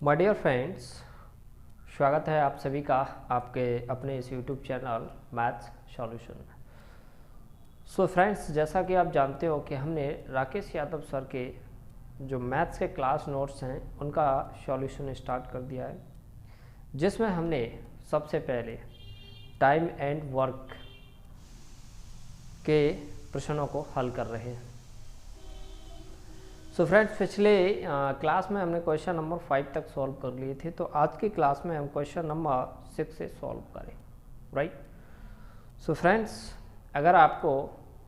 My dear friends, स्वागत है आप सभी का आपके अपने इस यूट्यूब चैनल मैथ्स सॉल्यूशन में। सो फ्रेंड्स, जैसा कि आप जानते हो कि हमने राकेश यादव सर के जो मैथ्स के क्लास नोट्स हैं उनका सॉल्यूशन स्टार्ट कर दिया है, जिसमें हमने सबसे पहले टाइम एंड वर्क के प्रश्नों को हल कर रहे हैं। सो फ्रेंड्स, पिछले क्लास में हमने क्वेश्चन नंबर 5 तक सॉल्व कर लिए थे, तो आज की क्लास में हम क्वेश्चन नंबर 6 से सॉल्व करें, राइट। सो फ्रेंड्स, अगर आपको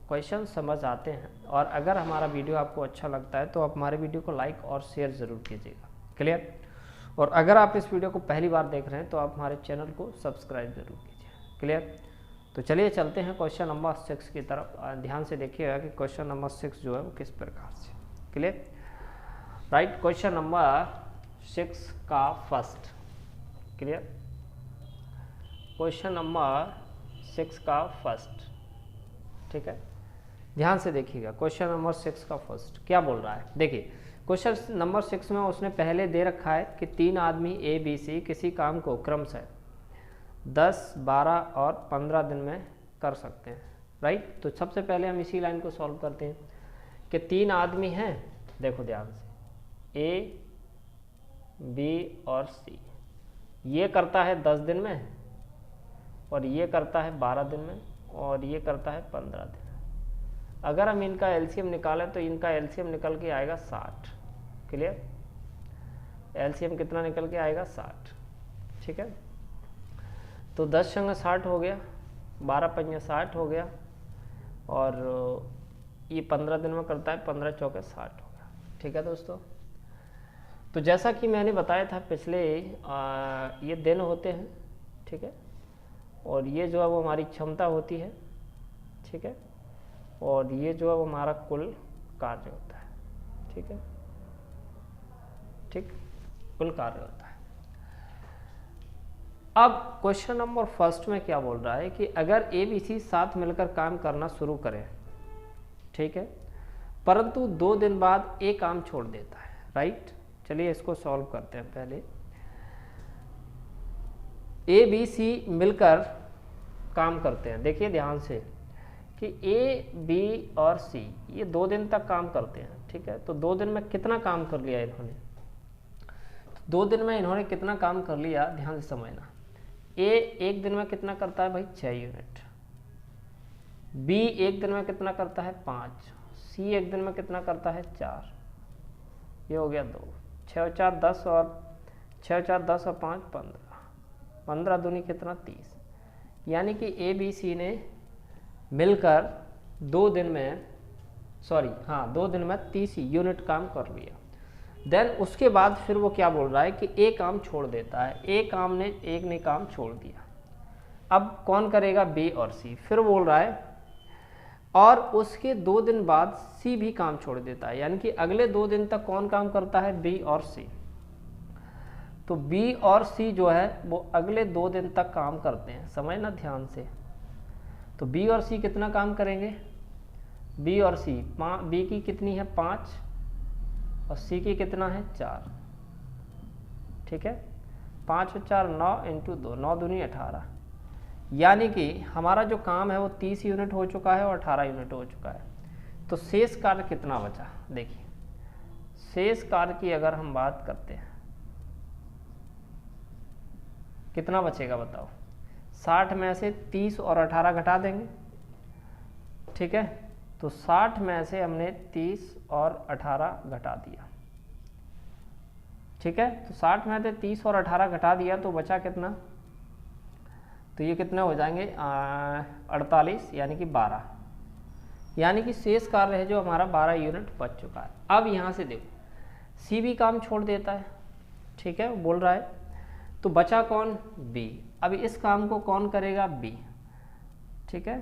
क्वेश्चन समझ आते हैं और अगर हमारा वीडियो आपको अच्छा लगता है तो आप हमारे वीडियो को लाइक और शेयर ज़रूर कीजिएगा, क्लियर। और अगर आप इस वीडियो को पहली बार देख रहे हैं तो आप हमारे चैनल को सब्सक्राइब जरूर कीजिए, क्लियर। तो चलिए चलते हैं क्वेश्चन नंबर 6 की तरफ। ध्यान से देखिएगा कि क्वेश्चन नंबर 6 जो है वो किस प्रकार से, क्लियर, राइट। क्वेश्चन नंबर 6 का फर्स्ट, क्लियर। क्वेश्चन नंबर 6 का फर्स्ट, ठीक है, ध्यान से देखिएगा। क्वेश्चन नंबर 6 का फर्स्ट क्या बोल रहा है, देखिए। क्वेश्चन नंबर 6 में उसने पहले दे रखा है कि 3 आदमी ए बी सी किसी काम को क्रमशः 10, 12 और 15 दिन में कर सकते हैं, राइट। तो सबसे पहले हम इसी लाइन को सॉल्व करते हैं कि 3 आदमी हैं, देखो ध्यान से, ए बी और सी। ये करता है 10 दिन में और ये करता है 12 दिन में और ये करता है 15 दिन में। अगर हम इनका एलसीएम निकालें तो इनका एलसीएम निकल के आएगा 60, क्लियर। एलसीएम कितना निकल के आएगा 60, ठीक है। तो 10 संग 60 हो गया, 12 पंजे 60 हो गया और ये 15 दिन में करता है, 15 चौके 60 हो गया, ठीक है दोस्तों। तो जैसा कि मैंने बताया था पिछले ये दिन होते हैं, ठीक है, और ये जो है वो हमारी क्षमता होती है, ठीक है, और ये जो है वो हमारा कुल कार्य होता है, ठीक है, ठीक, कुल कार्य होता है। अब क्वेश्चन नंबर फर्स्ट में क्या बोल रहा है कि अगर ए बी सी साथ मिलकर काम करना शुरू करें, ठीक है, परंतु 2 दिन बाद ए काम छोड़ देता है, राइट। चलिए इसको सॉल्व करते हैं। पहले ए बी सी मिलकर काम करते हैं, देखिए ध्यान से कि ए बी और सी ये 2 दिन तक काम करते हैं, ठीक है। तो 2 दिन में कितना काम कर लिया इन्होंने, 2 दिन में इन्होंने कितना काम कर लिया, ध्यान से समझना। ए 1 दिन में कितना करता है भाई, 6 यूनिट। बी 1 दिन में कितना करता है, 5। सी 1 दिन में कितना करता है, 4। ये हो गया 2, 6 और 4 10 और 6 और 4 10 और 5 15, 15 दूनी कितना 30। यानी कि ए बी सी ने मिलकर 2 दिन में 2 दिन में 30 यूनिट काम कर लिया। देन उसके बाद फिर वो क्या बोल रहा है कि ए काम छोड़ देता है, एक ने काम छोड़ दिया। अब कौन करेगा, बी और सी। फिर बोल रहा है और उसके 2 दिन बाद सी भी काम छोड़ देता है, यानी कि अगले 2 दिन तक कौन काम करता है, बी और सी। तो बी और सी जो है वो अगले 2 दिन तक काम करते हैं, समझना ध्यान से। तो बी और सी कितना काम करेंगे, बी और सी, बी की कितनी है 5 और सी की कितना है 4, ठीक है। 5 और 4 9 इंटू 2, 9 दूनी 18। यानी कि हमारा जो काम है वो 30 यूनिट हो चुका है और 18 यूनिट हो चुका है। तो शेष कार्य कितना बचा, देखिए शेष कार्य की अगर हम बात करते हैं कितना बचेगा बताओ। 60 में से 30 और 18 घटा देंगे, ठीक है। तो 60 में से हमने 30 और 18 घटा दिया, ठीक है। तो 60 में से 30 और 18 घटा दिया तो बचा कितना, तो ये कितने हो जाएंगे 48, यानी कि 12। यानी कि शेष कार्य है जो हमारा 12 यूनिट बच चुका है। अब यहाँ से देखो सी भी काम छोड़ देता है, ठीक है, बोल रहा है। तो बचा कौन, बी। अब इस काम को कौन करेगा, बी, ठीक है।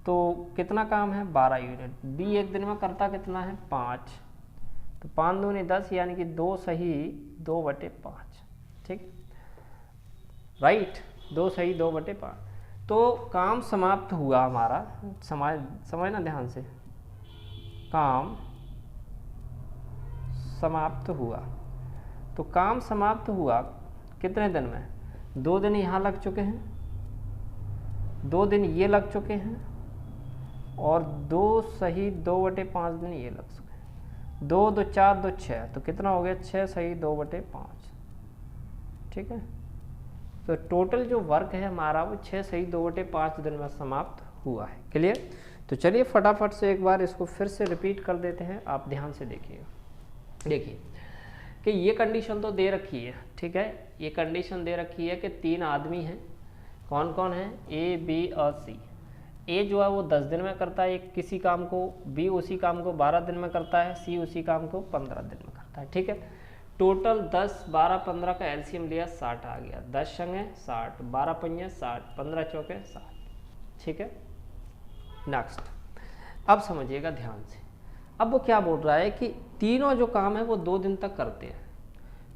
तो कितना काम है, 12 यूनिट। बी 1 दिन में करता कितना है, 5। तो 5 दूनी 10, यानी कि 2 सही 2/5, ठीक, राइट। 2 सही 2/5। तो काम समाप्त हुआ हमारा, समझना ध्यान से, काम समाप्त हुआ। तो काम समाप्त हुआ कितने दिन में, 2 दिन यहाँ लग चुके हैं, 2 दिन ये लग चुके हैं, और 2 सही 2/5 दिन ये लग चुके हैं। 2 2 4 2 6, तो कितना हो गया, 6 सही 2/5। ठीक है, तो टोटल जो वर्क है हमारा वो 6 सही 2/5 दिन में समाप्त हुआ है। क्लियर? तो चलिए फटाफट से एक बार इसको फिर से रिपीट कर देते हैं, आप ध्यान से देखिएगा। देखिए कि ये कंडीशन तो दे रखी है, ठीक है, ये कंडीशन दे रखी है कि 3 आदमी हैं। कौन कौन है, ए बी और सी। ए जो है वो 10 दिन में करता है किसी काम को, बी उसी काम को 12 दिन में करता है, सी उसी काम को 15 दिन में करता है। ठीक है, टोटल 10 12 15 का एलसीएम लिया, 60 आ गया। 10 संगे 60, 12 पंजे 60, 15 चौके 60। ठीक है, नेक्स्ट। अब समझिएगा ध्यान से, अब वो क्या बोल रहा है कि तीनों जो काम है वो 2 दिन तक करते हैं।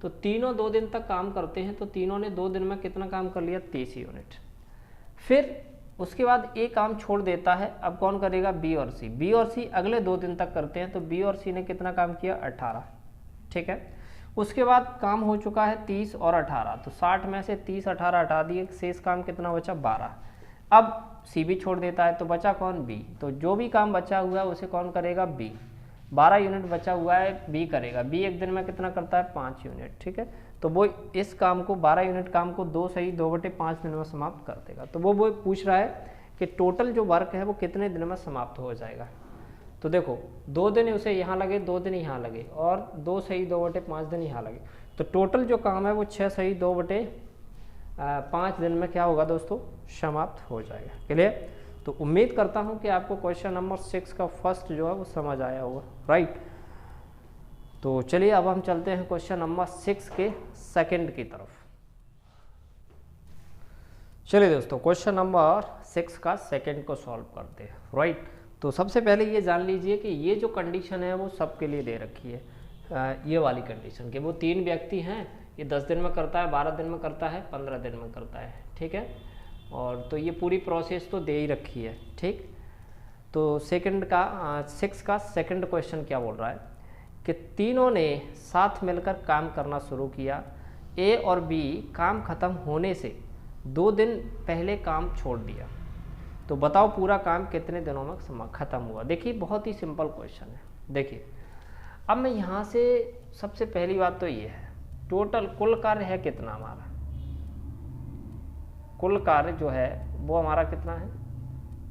तो तीनों 2 दिन तक काम करते हैं, तो तीनों ने 2 दिन में कितना काम कर लिया, 30 यूनिट। फिर उसके बाद ए काम छोड़ देता है, अब कौन करेगा, बी और सी। बी और सी अगले 2 दिन तक करते हैं, तो बी और सी ने कितना काम किया, 18। ठीक है, उसके बाद काम हो चुका है 30 और 18, तो 60 में से 30 18 हटा दिए, शेष काम कितना बचा, 12। अब सी भी छोड़ देता है, तो बचा कौन, बी। तो जो भी काम बचा हुआ है उसे कौन करेगा, बी। 12 यूनिट बचा हुआ है, बी करेगा। बी एक दिन में कितना करता है, 5 यूनिट। ठीक है, तो वो इस काम को 12 यूनिट काम को 2 सही 2/5 दिन में समाप्त कर देगा। तो वो पूछ रहा है कि टोटल जो वर्क है वो कितने दिन में समाप्त हो जाएगा। तो देखो 2 दिन उसे यहाँ लगे, 2 दिन यहाँ लगे, और 2 सही 2/5 दिन यहाँ लगे, तो टोटल जो काम है वो 6 सही 2/5 दिन में क्या होगा दोस्तों, समाप्त हो जाएगा। क्लियर? तो उम्मीद करता हूँ कि आपको क्वेश्चन नंबर 6 का फर्स्ट जो है वो समझ आया होगा, राइट। तो चलिए अब हम चलते हैं क्वेश्चन नंबर 6 के सेकंड की तरफ। चलिए दोस्तों क्वेश्चन नंबर 6 का सेकंड को सॉल्व करते हैं, राइट। तो सबसे पहले ये जान लीजिए कि ये जो कंडीशन है वो सबके लिए दे रखी है, ये वाली कंडीशन कि वो 3 व्यक्ति हैं, ये 10 दिन में करता है, 12 दिन में करता है, 15 दिन में करता है। ठीक है, और तो ये पूरी प्रोसेस तो दे ही रखी है। ठीक, तो सेकंड का 6 का सेकंड क्वेश्चन क्या बोल रहा है कि तीनों ने साथ मिलकर काम करना शुरू किया। ए और बी काम खत्म होने से 2 दिन पहले काम छोड़ दिया, तो बताओ पूरा काम कितने दिनों में खत्म हुआ। देखिए बहुत ही सिंपल क्वेश्चन है। देखिए अब मैं यहाँ से सबसे पहली बात तो ये है, टोटल कुल कार्य है कितना हमारा, कुल कार्य जो है वो हमारा कितना है,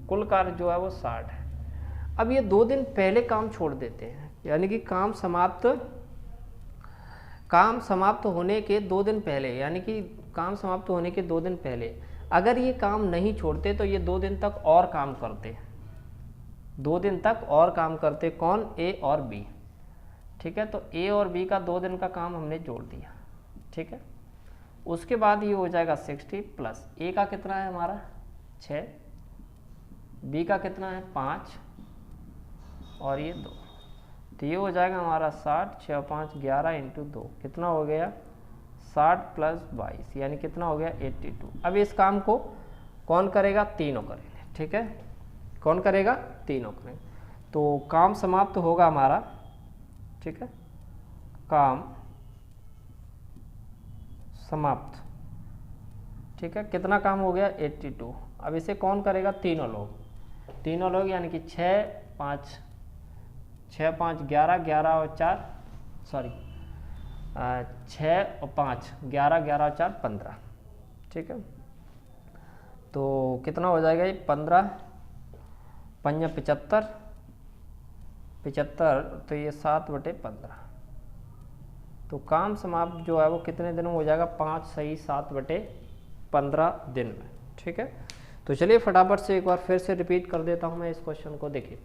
कुल कार्य जो है वो 60 है। अब ये 2 दिन पहले काम छोड़ देते हैं, यानी कि काम समाप्त होने के 2 दिन पहले, यानी कि काम समाप्त होने के 2 दिन पहले अगर ये काम नहीं छोड़ते तो ये 2 दिन तक और काम करते, 2 दिन तक और काम करते। कौन, ए और बी। ठीक है, तो ए और बी का 2 दिन का काम हमने जोड़ दिया। ठीक है, उसके बाद ये हो जाएगा 60 प्लस ए का कितना है हमारा 6, बी का कितना है 5 और ये 2, तो ये हो जाएगा हमारा 60, 6 5 11 इंटू 2 कितना हो गया 60 प्लस 22, यानी कितना हो गया 82। अब इस काम को कौन करेगा, तीनों करेंगे। ठीक है, कौन करेगा, तीनों करेंगे। तो काम समाप्त होगा हमारा, ठीक है, काम समाप्त। ठीक है, कितना काम हो गया 82। अब इसे कौन करेगा, तीनों लोग, यानी कि 6 5 11 11 और 4 सॉरी 6 और 5 11 11 और 4 15। ठीक है, तो कितना हो जाएगा ये 15 5 75 75, तो ये 7/15। तो काम समाप्त जो है वो कितने दिन में हो जाएगा, 5 सही 7/15 दिन में। ठीक है, तो चलिए फटाफट से एक बार फिर से रिपीट कर देता हूँ मैं इस क्वेश्चन को। देखिए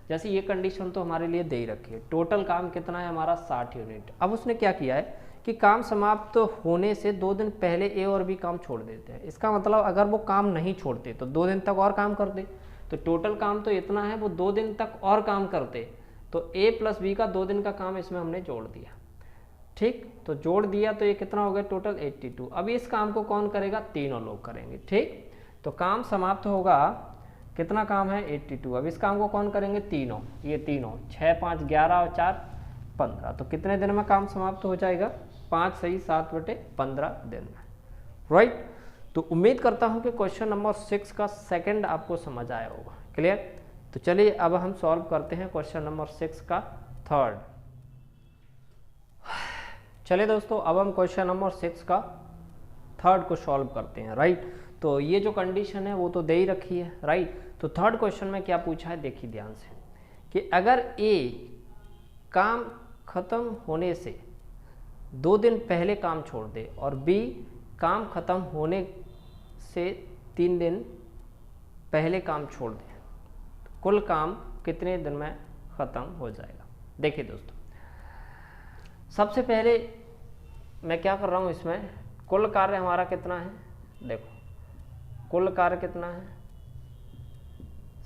जैसे ये कंडीशन तो हमारे लिए दे ही रखी है, टोटल काम कितना है हमारा 60 यूनिट। अब उसने क्या किया है कि काम समाप्त होने से 2 दिन पहले ए और बी काम छोड़ देते हैं। इसका मतलब अगर वो काम नहीं छोड़ते तो 2 दिन तक और काम करते, तो टोटल काम तो इतना है, वो 2 दिन तक और काम करते, तो ए प्लस बी का 2 दिन का काम इसमें हमने जोड़ दिया। ठीक, तो जोड़ दिया तो ये कितना हो गया टोटल 82। अब इस काम को कौन करेगा, तीनों लोग करेंगे। ठीक, तो काम समाप्त होगा, कितना काम है 82। अब इस काम को कौन करेंगे, तीनों, ये तीनों 6 5 11 और 4 15। तो कितने दिन में काम समाप्त हो जाएगा? 5 सही 7/15 दिन में, राइट। तो उम्मीद करता हूं कि क्वेश्चन नंबर 6 का सेकंड आपको समझ आया होगा। क्लियर? तो चलिए अब हम सॉल्व करते हैं क्वेश्चन नंबर 6 का थर्ड। चलिए दोस्तों, अब हम क्वेश्चन नंबर 6 का थर्ड को सॉल्व करते हैं, राइट। तो ये जो कंडीशन है वो तो दे ही रखी है, राइट। तो थर्ड क्वेश्चन में क्या पूछा है, देखिए ध्यान से, कि अगर ए काम खत्म होने से 2 दिन पहले काम छोड़ दे और बी काम खत्म होने से 3 दिन पहले काम छोड़ दे, तो कुल काम कितने दिन में खत्म हो जाएगा? देखिए दोस्तों, सबसे पहले मैं क्या कर रहा हूं, इसमें कुल कार्य हमारा कितना है, देखो कुल कार्य कितना है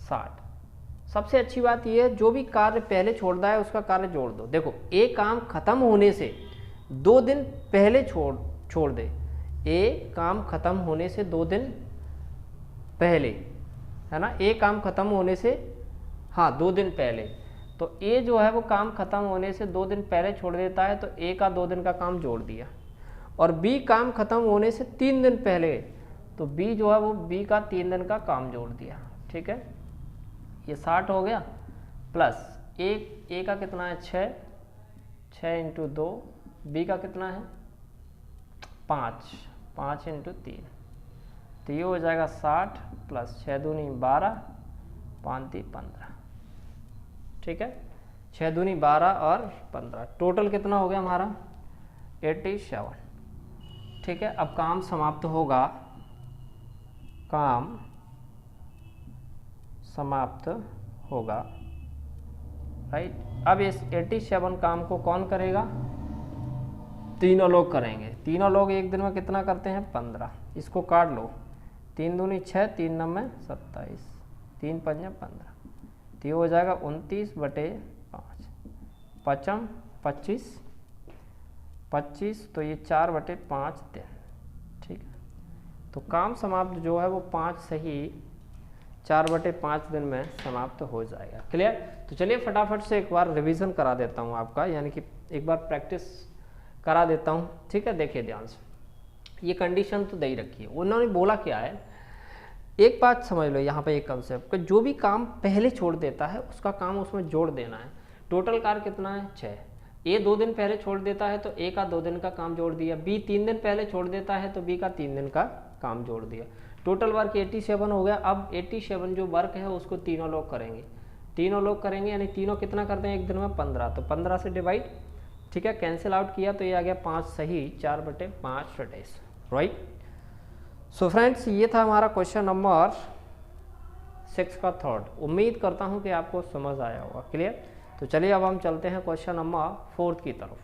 60। सबसे अच्छी बात यह है, जो भी कार्य पहले छोड़ रहा है उसका कार्य जोड़ दो। देखो ए काम खत्म होने से 2 दिन पहले छोड़ दे, ए काम खत्म होने से 2 दिन पहले, है ना, ए काम खत्म होने से, हाँ 2 दिन पहले, तो ए जो है वो काम खत्म होने से 2 दिन पहले छोड़ देता है, तो ए का 2 दिन का काम जोड़ दिया। और बी काम खत्म होने से 3 दिन पहले, तो बी जो है वो बी का 3 दिन का काम जोड़ दिया, ठीक है। ये 60 हो गया, प्लस ए का कितना है 6 × 2, बी का कितना है 5 × 3, तो ये हो जाएगा 60 प्लस 6 दूनी 12, 5 × 15, ठीक है। 6 दूनी 12 और 15, टोटल कितना हो गया हमारा 87, ठीक है। अब काम समाप्त होगा, काम समाप्त होगा, राइट। अब इस 87 काम को कौन करेगा, तीनों लोग करेंगे। तीनों लोग एक दिन में कितना करते हैं 15, इसको काट लो, 3 दूनी 6, 3 9 27, 3 5 15, तो ये हो जाएगा 29/5, 5 25, 25, तो ये 4/5 दिन, ठीक है। तो काम समाप्त जो है वो 5 सही 4/5 दिन में समाप्त हो जाएगा। क्लियर? तो चलिए फटाफट से एक बार रिवीजन करा देता हूँ आपका, यानी कि एक बार प्रैक्टिस करा देता हूँ, ठीक है। देखिए ध्यान से, ये कंडीशन तो दे ही रखी है, उन्होंने बोला क्या है, एक बात समझ लो यहाँ पे एक कंसेप्ट, कि जो भी काम पहले छोड़ देता है उसका काम उसमें जोड़ देना है। टोटल कार्य कितना है 6, ए 2 दिन पहले छोड़ देता है तो ए का 2 दिन का काम जोड़ दिया, बी 3 दिन पहले छोड़ देता है तो बी का 3 दिन का काम जोड़ दिया। टोटल वर्क 87 हो गया। अब 87 जो वर्क है उसको तीनों लोग करेंगे, यानी तीनों कितना करते हैं एक दिन में 15, तो 15 से डिवाइड, ठीक है, कैंसिल आउट किया तो ये आ गया 5 सही 4/5 डेज, राइट। सो फ्रेंड्स, ये था हमारा क्वेश्चन नंबर 6 का थर्ड। उम्मीद करता हूँ कि आपको समझ आया होगा। क्लियर? तो चलिए अब हम चलते हैं क्वेश्चन नंबर 4 की तरफ।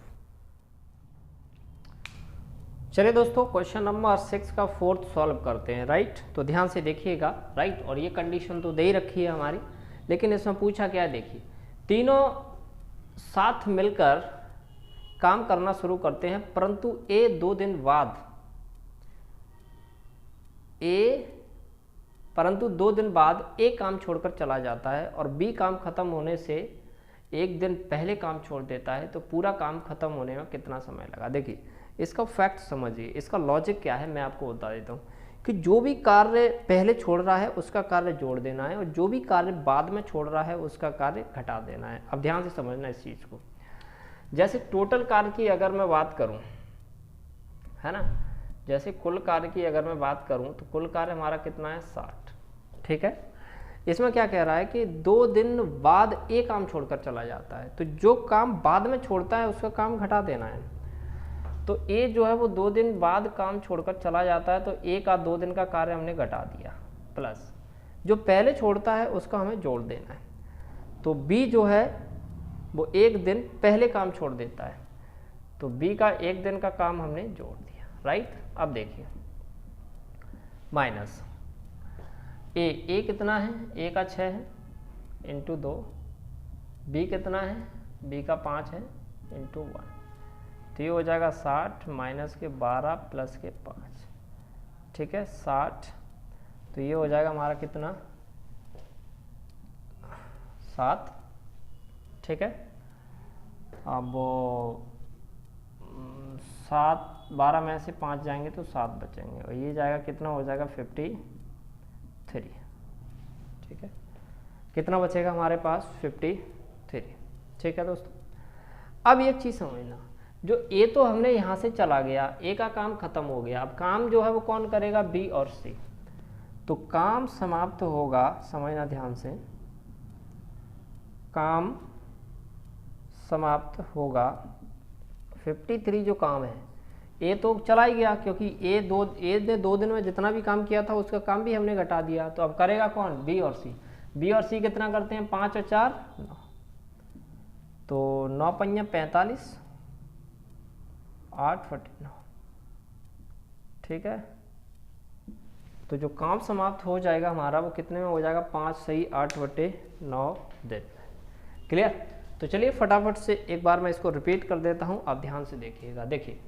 चलिए दोस्तों, क्वेश्चन नंबर 6 का 4th सॉल्व करते हैं, राइट। तो ध्यान से देखिएगा, राइट। और ये कंडीशन तो दे ही रखी है हमारी, लेकिन इसमें पूछा क्या है, देखिए तीनों साथ मिलकर काम करना शुरू करते हैं, परंतु ए 2 दिन बाद ए काम छोड़कर चला जाता है और बी काम खत्म होने से 1 दिन पहले काम छोड़ देता है, तो पूरा काम खत्म होने में कितना समय लगा। देखिए इसका फैक्ट समझिए, इसका लॉजिक क्या है मैं आपको बता देता हूँ, कि जो भी कार्य पहले छोड़ रहा है उसका कार्य जोड़ देना है और जो भी कार्य बाद में छोड़ रहा है उसका कार्य घटा देना है। अब ध्यान से समझना इस चीज़ को। जैसे टोटल कार्य की अगर मैं बात करूं, है ना, जैसे कुल कार्य की अगर मैं बात करूं तो कुल कार्य हमारा कितना है 60, ठीक है। इसमें क्या कह रहा है कि 2 दिन बाद ए काम छोड़कर चला जाता है, तो जो काम बाद में छोड़ता है उसका काम घटा देना है। तो ए जो है वो 2 दिन बाद काम छोड़कर चला जाता है, तो ए का 2 दिन का कार्य हमने घटा दिया, प्लस जो पहले छोड़ता है उसका हमें जोड़ देना है। तो बी जो है वो 1 दिन पहले काम छोड़ देता है, तो बी का 1 दिन का काम हमने जोड़ दिया, राइट। अब देखिए माइनस ए कितना है, ए का 6 है इंटू 2, बी कितना है, बी का 5 है इंटू 1, तो ये हो जाएगा 60 माइनस के 12 प्लस के 5, ठीक है 60, तो ये हो जाएगा हमारा कितना 7, ठीक है। अब 7, 12 में से 5 जाएंगे तो 7 बचेंगे और ये जाएगा कितना हो जाएगा 53। ठीक है, कितना बचेगा हमारे पास 53। ठीक है दोस्तों, अब एक चीज़ समझना, जो ए तो हमने यहाँ से चला गया, ए का काम खत्म हो गया, अब काम जो है वो कौन करेगा, बी और सी। तो काम समाप्त होगा, समझना ध्यान से, काम समाप्त होगा 53 जो काम है। ए तो चला ही गया क्योंकि ए ने 2 दिन में जितना भी काम किया था उसका काम भी हमने घटा दिया, तो अब करेगा कौन, बी और सी। बी और सी कितना करते हैं, 5 और 4 9, तो 9 पंजा 45, 8 बटे 9। ठीक है, तो जो काम समाप्त हो जाएगा हमारा वो कितने में हो जाएगा, 5 सही 8 बटे 9 दिन में। क्लियर। तो चलिए फटाफट से एक बार मैं इसको रिपीट कर देता हूँ, आप ध्यान से देखिएगा। देखिए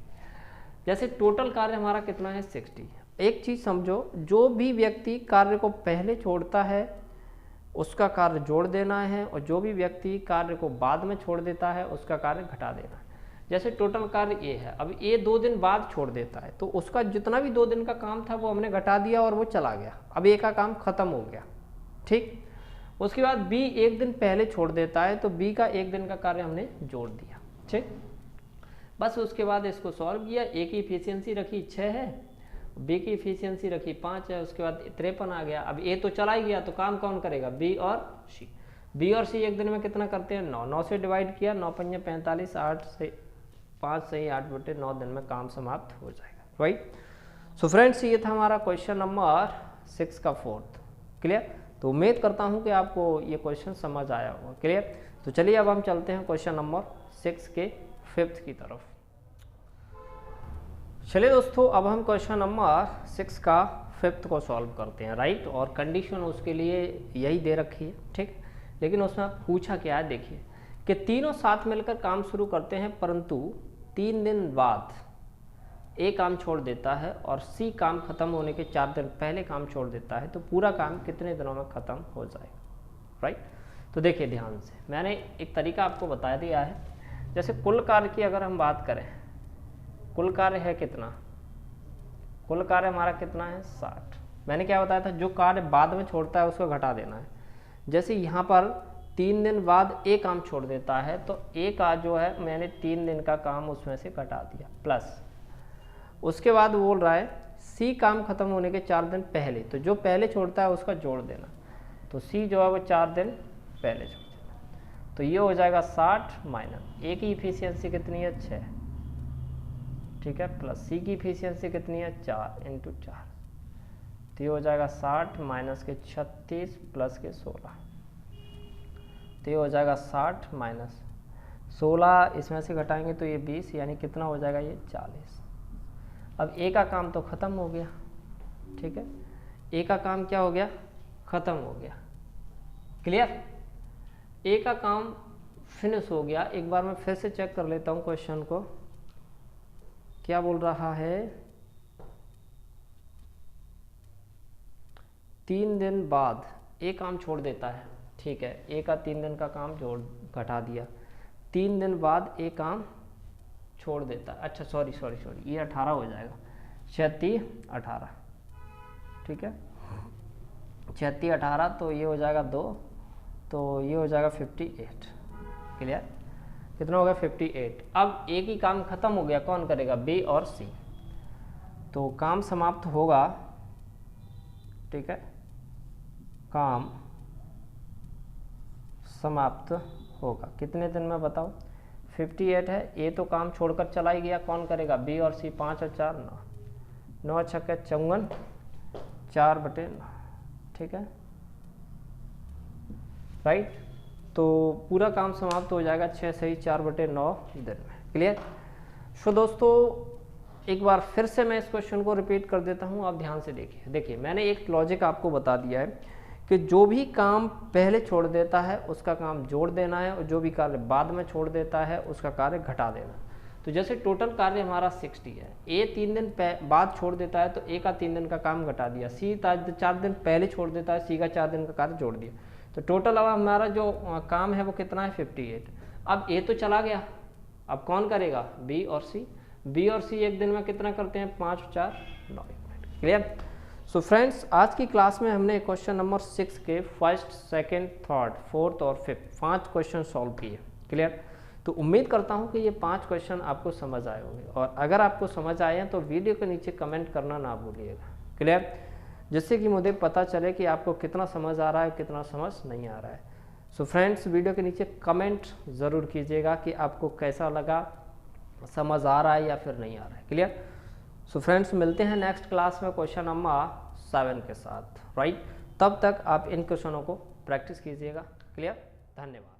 जैसे टोटल कार्य हमारा कितना है 60। एक चीज़ समझो, जो भी व्यक्ति कार्य को पहले छोड़ता है उसका कार्य जोड़ देना है, और जो भी व्यक्ति कार्य को बाद में छोड़ देता है उसका कार्य घटा देना है। जैसे टोटल कार्य ए है, अब ए 2 दिन बाद छोड़ देता है तो उसका जितना भी 2 दिन का काम था वो हमने घटा दिया और वो चला गया, अब ए का काम खत्म हो गया। ठीक, उसके बाद बी 1 दिन पहले छोड़ देता है तो बी का 1 दिन का कार्य हमने जोड़ दिया। ठीक, बस उसके बाद इसको सॉल्व किया, ए की इफिशियंसी रखी 6 है, बी की इफिशियंसी रखी 5 है, उसके बाद 53 आ गया। अब ए तो चला ही गया तो काम कौन करेगा, बी और सी। बी और सी 1 दिन में कितना करते हैं, 9, 9 से डिवाइड किया, 9 पंजे 45, 8 से 5 सही 8 बटे 9 दिन में काम समाप्त हो जाएगा। राइट। सो फ्रेंड्स, ये था हमारा क्वेश्चन नंबर 6 का 4th। क्लियर। तो उम्मीद करता हूँ कि आपको ये क्वेश्चन समझ आया होगा। क्लियर। तो चलिए अब हम चलते हैं क्वेश्चन नंबर 6 के 5th की तरफ। चलिए दोस्तों, अब हम क्वेश्चन नंबर 6 का 5th को सॉल्व करते हैं। राइट, और कंडीशन उसके लिए यही दे रखी है। ठीक, लेकिन उसमें पूछा क्या है, देखिए कि तीनों साथ मिलकर काम शुरू करते हैं परंतु 3 दिन बाद ए काम छोड़ देता है और सी काम खत्म होने के 4 दिन पहले काम छोड़ देता है, तो पूरा काम कितने दिनों में खत्म हो जाएगा। राइट। तो देखिए ध्यान से, मैंने एक तरीका आपको बता दिया है। जैसे कुल कार्य की अगर हम बात करें, कुल कार्य है कितना, कुल कार्य हमारा कितना है 60। मैंने क्या बताया था, जो कार्य बाद में छोड़ता है उसको घटा देना है। जैसे यहाँ पर 3 दिन बाद ए काम छोड़ देता है तो ए का जो है मैंने 3 दिन का काम उसमें से घटा दिया, प्लस उसके बाद बोल रहा है सी काम खत्म होने के 4 दिन पहले, तो जो पहले छोड़ता है उसका जोड़ देना, तो सी जो है वो 4 दिन पहले छोड़ देना, तो ये हो जाएगा 60 माइनस ए की इफिशियंसी कितनी है 6, ठीक है, प्लस सी की इफिशियंसी कितनी है 4 × 4, तो ये हो जाएगा 60 माइनस के 36 प्लस के 16, तो ये हो जाएगा 60 माइनस 16, इसमें से घटाएंगे तो ये 20, यानी कितना हो जाएगा ये 40। अब ए का काम तो ख़त्म हो गया। ठीक है, ए का काम क्या हो गया, ख़त्म हो गया। क्लियर। ए का काम फिनिश हो गया। एक बार मैं फिर से चेक कर लेता हूँ क्वेश्चन को, क्या बोल रहा है, 3 दिन बाद ए काम छोड़ देता है। ठीक है, ए का 3 दिन का काम जोड़ घटा दिया, 3 दिन बाद ए काम छोड़ देता है। अच्छा सॉरी, ये 18 हो जाएगा, 36 18, ठीक है, 36 18, तो ये हो जाएगा 2, तो ये हो जाएगा 58। क्लियर। कितना हो गया 58। अब एक ही काम खत्म हो गया, कौन करेगा, बी और सी, तो काम समाप्त होगा। ठीक है, काम समाप्त होगा कितने दिन में बताओ, 58 है। ए तो काम छोड़कर चला ही गया, कौन करेगा, बी और सी, 5 और 4 9, 9 छक्के 54, 4 बटे 9, ठीक है, राइट। तो पूरा काम समाप्त हो जाएगा 6 सही 4 बटे 9 दिन में। क्लियर। सो दोस्तों एक बार फिर से मैं इस क्वेश्चन को रिपीट कर देता हूँ, आप ध्यान से देखिए। देखिए मैंने एक लॉजिक आपको बता दिया है कि जो भी काम पहले छोड़ देता है उसका काम जोड़ देना है, और जो भी कार्य बाद में छोड़ देता है उसका कार्य घटा देना। तो जैसे टोटल कार्य हमारा 60 है, ए 3 दिन बाद छोड़ देता है तो ए का 3 दिन का काम घटा दिया, सी 4 दिन पहले छोड़ देता है, सी का 4 दिन का कार्य जोड़ दिया, तो टोटल अब हमारा जो काम है वो कितना है 58। अब ए तो चला गया, अब कौन करेगा, बी और सी। बी और सी एक दिन में कितना करते हैं, 5 और 4 9 मिनट। क्लियर। सो फ्रेंड्स, आज की क्लास में हमने क्वेश्चन नंबर 6 के फर्स्ट, सेकंड, थर्ड, फोर्थ और फिफ्थ 5 क्वेश्चन सॉल्व किए। क्लियर। तो उम्मीद करता हूं कि ये 5 क्वेश्चन आपको समझ आए होंगे, और अगर आपको समझ आए हैं तो वीडियो के नीचे कमेंट करना ना भूलिएगा। क्लियर। जिससे कि मुझे पता चले कि आपको कितना समझ आ रहा है, कितना समझ नहीं आ रहा है। सो फ्रेंड्स, वीडियो के नीचे कमेंट ज़रूर कीजिएगा कि आपको कैसा लगा, समझ आ रहा है या फिर नहीं आ रहा है। क्लियर। सो फ्रेंड्स, मिलते हैं नेक्स्ट क्लास में क्वेश्चन नंबर 7 के साथ, राइट। तब तक आप इन क्वेश्चनों को प्रैक्टिस कीजिएगा। क्लियर। धन्यवाद।